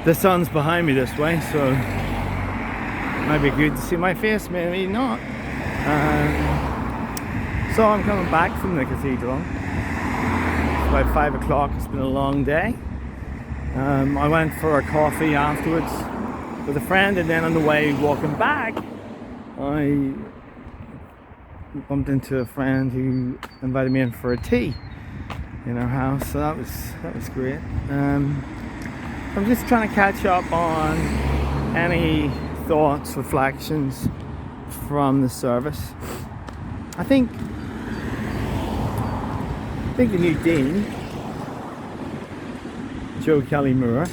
The sun's behind me this way, so it might be good to see my face, maybe not. So I'm coming back from the cathedral. It's about 5 o'clock. It's been a long day. I went for a coffee afterwards with a friend, and then on the way walking back, I bumped into a friend who invited me in for a tea in her house. So that was great. I'm just trying to catch up on any thoughts, reflections from the service. I think the new dean, Joe Kelly Moore,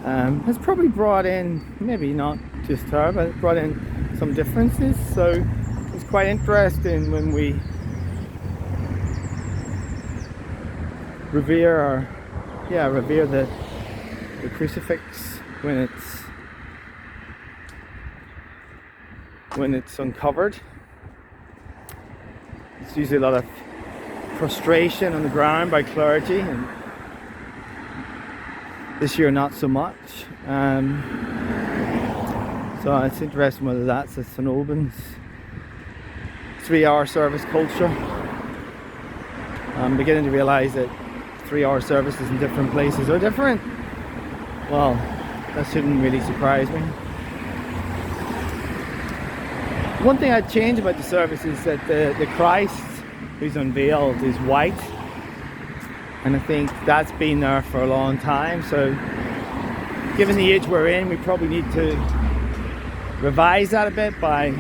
has probably brought in, maybe not just her, but brought in some differences. So it's quite interesting when we revere the crucifix when it's uncovered. It's usually a lot of prostration on the ground by clergy, and this year not so much. So it's interesting whether that's a St Albans 3-hour service culture. I'm beginning to realise that 3-hour services in different places are different. Well, that shouldn't really surprise me. One thing I'd change about the service is that the Christ who's unveiled is white, and I think that's been there for a long time. So given the age we're in, we probably need to revise that a bit by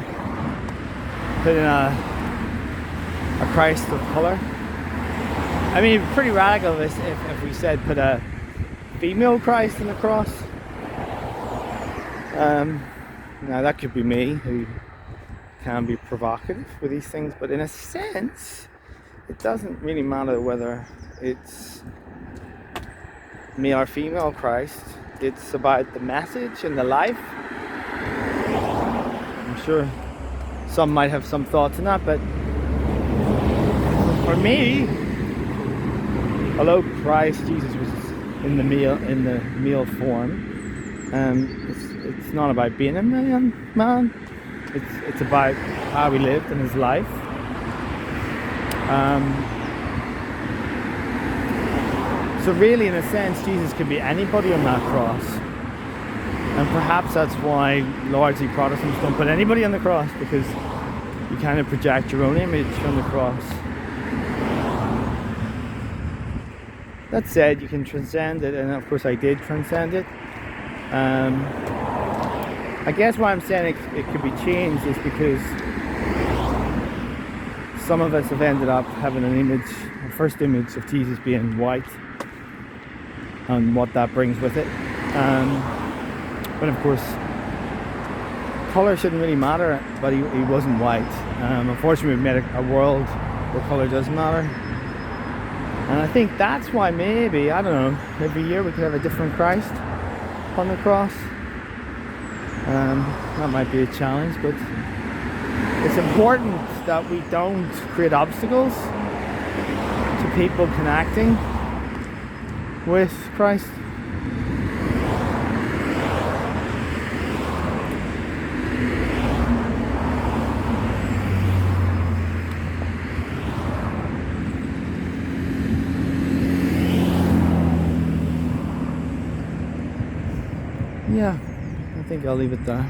putting a Christ of colour. I mean, it'd be pretty radical if we said put a female Christ on the cross. Now that could be me, who can be provocative with these things, but in a sense it doesn't really matter whether it's male or female Christ. It's about the message and the life. I'm sure some might have some thoughts on that, but for me, although Christ Jesus was in the male form, it's not about being a man. It's about how he lived in his life. So really, in a sense, Jesus could be anybody on that cross, and perhaps that's why largely Protestants don't put anybody on the cross, because you kind of project your own image on the cross. That said, you can transcend it, and of course I did transcend it. I guess why I'm saying it could be changed is because some of us have ended up having a first image of Jesus being white, and what that brings with it. But of course, colour shouldn't really matter, but he wasn't white. Unfortunately, we've made a world where colour doesn't matter. And I think that's why maybe, I don't know, every year we could have a different Christ on the cross. That might be a challenge, but it's important that we don't create obstacles to people connecting with Christ. Yeah, I think I'll leave it there.